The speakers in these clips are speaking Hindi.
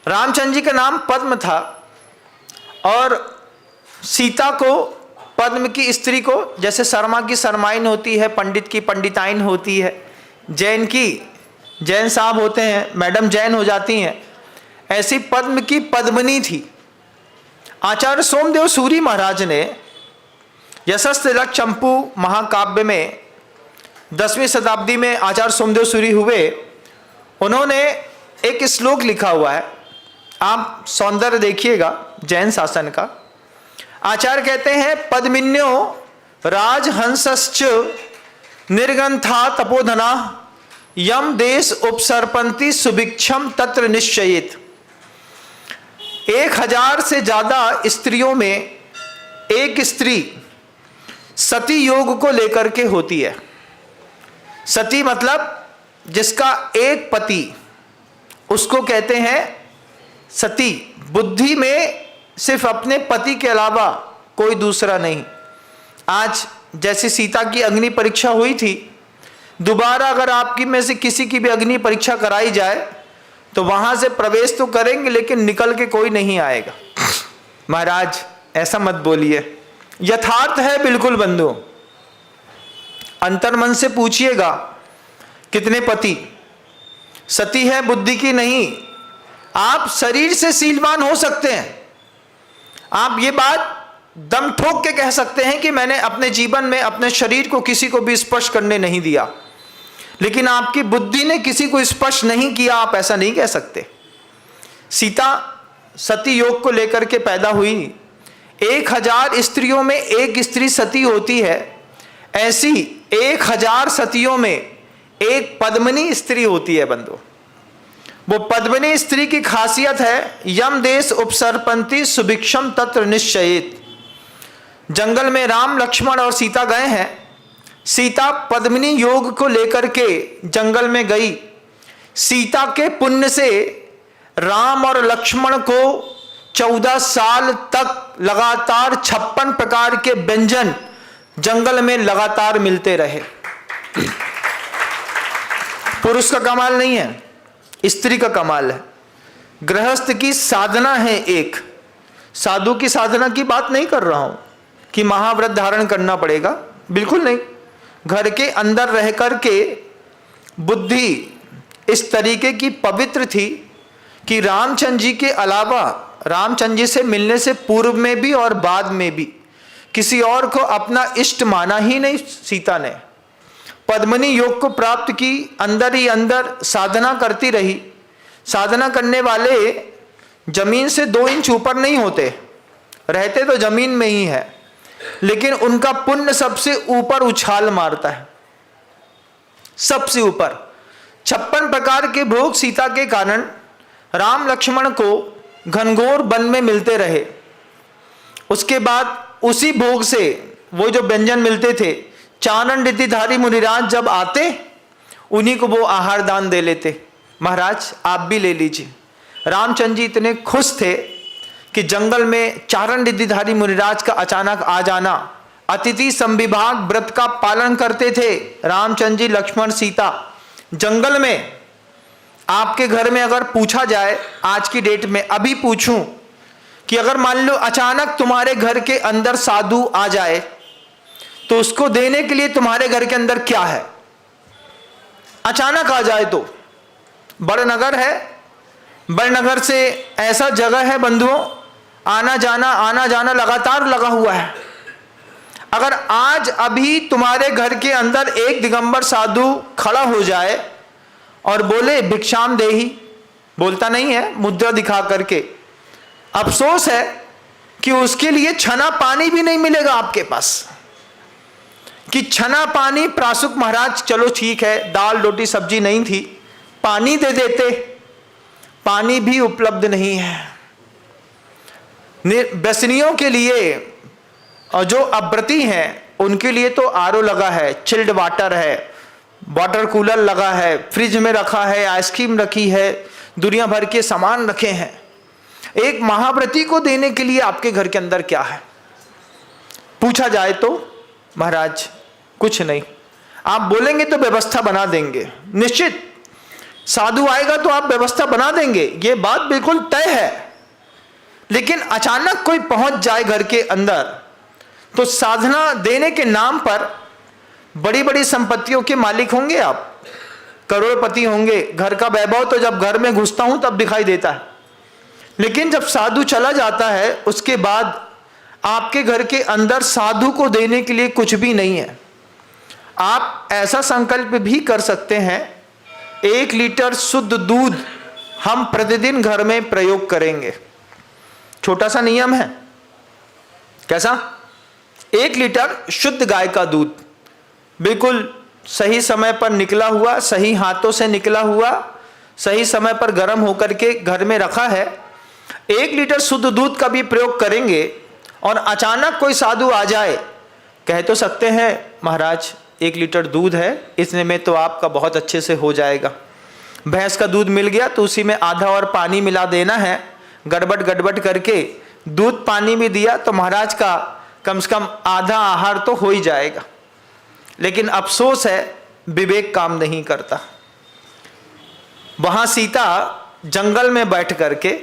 रामचंद्र जी का नाम पद्म था और सीता को, पद्म की स्त्री को, जैसे शर्मा की शर्माइन होती है, पंडित की पंडिताइन होती है, जैन की जैन साहब होते हैं, मैडम जैन हो जाती हैं, ऐसी पद्म की पद्मनी थी। आचार्य सोमदेव सूरी महाराज ने यशस्तिलक चंपू महाकाव्य में 10वीं शताब्दी में आचार्य सोमदेव सूरी हुए, उन्होंने एक श्लोक लिखा हुआ है, आप सौंदर्य देखिएगा जैन शासन का। आचार्य कहते हैं, पद्मिन्यो राजहंसश्च निर्गंथा तपोधना यम देश उपसर्पंती सुभिक्षम तत्र निश्चयित। 1000 से ज्यादा स्त्रियों में एक स्त्री सती योग को लेकर के होती है। सती मतलब जिसका एक पति, उसको कहते हैं सती। बुद्धि में सिर्फ अपने पति के अलावा कोई दूसरा नहीं। आज जैसे सीता की अग्नि परीक्षा हुई थी, दोबारा अगर आपकी में से किसी की भी अग्नि परीक्षा कराई जाए तो वहां से प्रवेश तो करेंगे लेकिन निकल के कोई नहीं आएगा। महाराज ऐसा मत बोलिए, यथार्थ है बिल्कुल बंधु। अंतर्मन से पूछिएगा कितने पति, सती है बुद्धि की नहीं। आप शरीर से शीलवान हो सकते हैं, आप ये बात दम ठोक के कह सकते हैं कि मैंने अपने जीवन में अपने शरीर को किसी को भी स्पर्श करने नहीं दिया, लेकिन आपकी बुद्धि ने किसी को स्पर्श नहीं किया, आप ऐसा नहीं कह सकते। सीता सती योग को लेकर के पैदा हुई। 1000 स्त्रियों में एक स्त्री सती होती है, ऐसी 1000 सतियों में एक पद्मिनी स्त्री होती है बंधु। वो पद्मिनी स्त्री की खासियत है, यम देश उपसर्पंती सुभिक्षम तत्र निश्चयित। जंगल में राम लक्ष्मण और सीता गए हैं। सीता पद्मिनी योग को लेकर के जंगल में गई। सीता के पुण्य से राम और लक्ष्मण को 14 साल तक लगातार 56 प्रकार के व्यंजन जंगल में लगातार मिलते रहे। पुरुष का कमाल नहीं है, स्त्री का कमाल है। गृहस्थ की साधना है एक, साधु की साधना की बात नहीं कर रहा हूं कि महाव्रत धारण करना पड़ेगा, बिल्कुल नहीं। घर के अंदर रह करके बुद्धि इस तरीके की पवित्र थी कि रामचंद्र जी के अलावा, रामचंद्र जी से मिलने से पूर्व में भी और बाद में भी किसी और को अपना इष्ट माना ही नहीं। सीता ने पद्मिनी योग को प्राप्त की, अंदर ही अंदर साधना करती रही। साधना करने वाले जमीन से 2 इंच ऊपर नहीं होते, रहते तो जमीन में ही है, लेकिन उनका पुण्य सबसे ऊपर उछाल मारता है, सबसे ऊपर। 56 प्रकार के भोग सीता के कारण राम लक्ष्मण को घनघोर वन में मिलते रहे। उसके बाद उसी भोग से वो जो व्यंजन मिलते थे, चारण ऋतिधारी मुनिराज जब आते उन्हीं को वो आहार दान दे लेते। महाराज आप भी ले लीजिए। रामचंद्र जी इतने खुश थे कि जंगल में चारण ऋतिधारी मुनिराज का अचानक आ जाना, अतिथि संविभाग व्रत का पालन करते थे रामचंद्र जी, लक्ष्मण, सीता। जंगल में आपके घर में अगर पूछा जाए, आज की डेट में अभी पूछूं कि अगर मान लो अचानक तुम्हारे घर के अंदर साधु आ जाए तो उसको देने के लिए तुम्हारे घर के अंदर क्या है? अचानक आ जाए तो बड़नगर है, बड़नगर से ऐसा जगह है बंधुओं, आना जाना लगातार लगा हुआ है। अगर आज अभी तुम्हारे घर के अंदर एक दिगंबर साधु खड़ा हो जाए और बोले भिक्षाम देही, बोलता नहीं है, मुद्रा दिखा करके, अफसोस है कि उसके लिए छना पानी भी नहीं मिलेगा आपके पास। कि छना पानी, प्रासुक महाराज चलो ठीक है, दाल रोटी सब्जी नहीं थी, पानी दे देते, पानी भी उपलब्ध नहीं है। व्यसनियों के लिए और जो अव्रती हैं उनके लिए तो आरओ लगा है, चिल्ड वाटर है, वाटर कूलर लगा है, फ्रिज में रखा है, आइसक्रीम रखी है, दुनिया भर के सामान रखे हैं। एक महाव्रती को देने के लिए आपके घर के अंदर क्या है? पूछा जाए तो महाराज कुछ नहीं। आप बोलेंगे तो व्यवस्था बना देंगे, निश्चित साधु आएगा तो आप व्यवस्था बना देंगे, ये बात बिल्कुल तय है। लेकिन अचानक कोई पहुंच जाए घर के अंदर, तो साधना देने के नाम पर बड़ी बड़ी संपत्तियों के मालिक होंगे आप, करोड़पति होंगे। घर का वैभव तो जब घर में घुसता हूं तब दिखाई देता है, लेकिन जब साधु चला जाता है उसके बाद आपके घर के अंदर साधु को देने के लिए कुछ भी नहीं है। आप ऐसा संकल्प भी कर सकते हैं, 1 लीटर शुद्ध दूध हम प्रतिदिन घर में प्रयोग करेंगे। छोटा सा नियम है, कैसा? 1 लीटर शुद्ध गाय का दूध, बिल्कुल सही समय पर निकला हुआ, सही हाथों से निकला हुआ, सही समय पर गर्म होकर के घर में रखा है। 1 लीटर शुद्ध दूध का भी प्रयोग करेंगे और अचानक कोई साधु आ जाए, कह तो सकते हैं महाराज 1 लीटर दूध है, इतने में तो आपका बहुत अच्छे से हो जाएगा। भैंस का दूध मिल गया तो उसी में आधा और पानी मिला देना है, गड़बड़ गड़बड़ करके दूध पानी भी दिया तो महाराज का कम से कम आधा आहार तो हो ही जाएगा। लेकिन अफसोस है, विवेक काम नहीं करता। वहां सीता जंगल में बैठ करके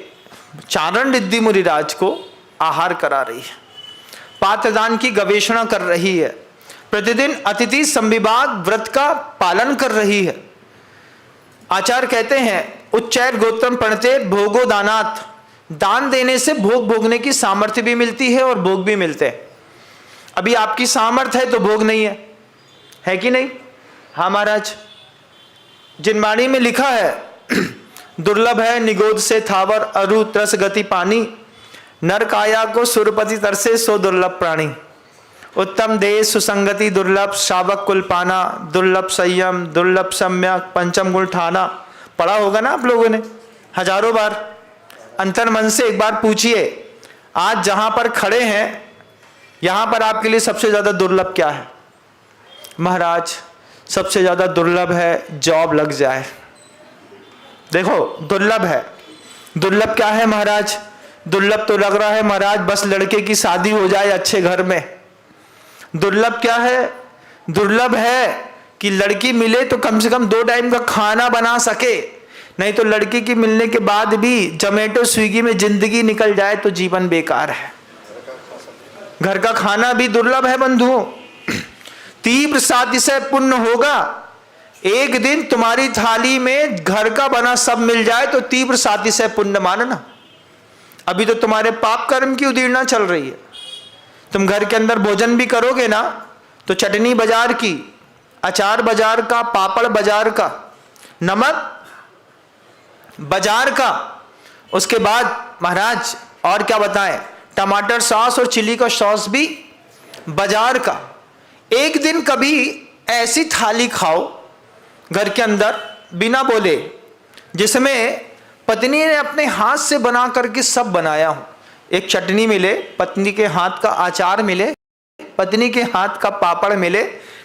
चारण रिद्धि मुनिराज को आहार करा रही है, पात्रदान की गवेषणा कर रही है, प्रतिदिन अतिथि संविभाग व्रत का पालन कर रही है। आचार्य कहते हैं उच्चैर गोत्रम प्रणते भोगो दानात, दान देने से भोग भोगने की सामर्थ्य भी मिलती है और भोग भी मिलते हैं। अभी आपकी सामर्थ्य है तो भोग नहीं है कि नहीं? हाँ महाराज, जिनवाणी में लिखा है दुर्लभ है निगोद से थावर अरु त्रस गति पानी, नर काया को सुरपति तरसे सो दुर्लभ प्राणी, उत्तम देश सुसंगति दुर्लभ, शावक कुल पाना दुर्लभ, संयम दुर्लभ, सम्यक पंचम गुण ठाना। पढ़ा होगा ना आप लोगों ने हजारों बार। अंतर मन से एक बार पूछिए, आज जहां पर खड़े हैं यहां पर आपके लिए सबसे ज्यादा दुर्लभ क्या है? महाराज सबसे ज्यादा दुर्लभ है जॉब लग जाए। देखो दुर्लभ है, दुर्लभ क्या है महाराज? दुर्लभ तो लग रहा है महाराज बस लड़के की शादी हो जाए अच्छे घर में। दुर्लभ क्या है? दुर्लभ है कि लड़की मिले तो कम से कम 2 टाइम का खाना बना सके, नहीं तो लड़की की मिलने के बाद भी जोमेटो स्विगी में जिंदगी निकल जाए तो जीवन बेकार है। घर का खाना भी दुर्लभ है बंधुओं। तीव्र सातिशय पुण्य होगा, एक दिन तुम्हारी थाली में घर का बना सब मिल जाए तो तीव्र सातिशय पुण्य मानना। अभी तो तुम्हारे पाप कर्म की उदीर्णा चल रही है। तुम घर के अंदर भोजन भी करोगे ना तो चटनी बाजार की, अचार बाजार का, पापड़ बाजार का, नमक बाजार का, उसके बाद महाराज और क्या बताएं, टमाटर सॉस और चिली का सॉस भी बाजार का। एक दिन कभी ऐसी थाली खाओ घर के अंदर बिना बोले जिसमें पत्नी ने अपने हाथ से बना करके सब बनाया हो। एक चटनी मिले, पत्नी के हाथ का अचार मिले, पत्नी के हाथ का पापड़ मिले,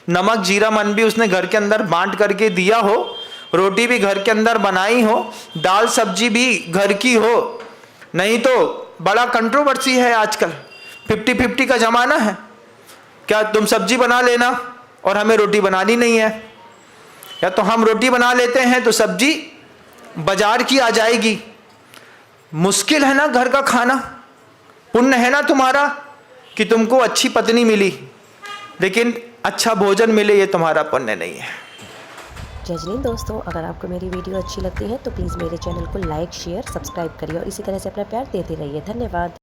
नमक जीरा मन भी उसने घर के अंदर बांट करके दिया हो, रोटी भी घर के अंदर बनाई हो, दाल सब्जी भी घर की हो। नहीं तो बड़ा कंट्रोवर्सी है आजकल, 50-50 का जमाना है। क्या तुम सब्जी बना लेना और हमें रोटी बनानी नहीं है, या तो हम रोटी बना लेते हैं तो सब्जी बाजार की आ जाएगी। मुश्किल है ना घर का खाना। पुण्य है ना तुम्हारा कि तुमको अच्छी पत्नी मिली, लेकिन अच्छा भोजन मिले, ये तुम्हारा पुण्य नहीं है। जय हिंद दोस्तों, अगर आपको मेरी वीडियो अच्छी लगती है तो प्लीज़ मेरे चैनल को लाइक शेयर सब्सक्राइब करिए और इसी तरह से अपना प्यार देते रहिए। धन्यवाद।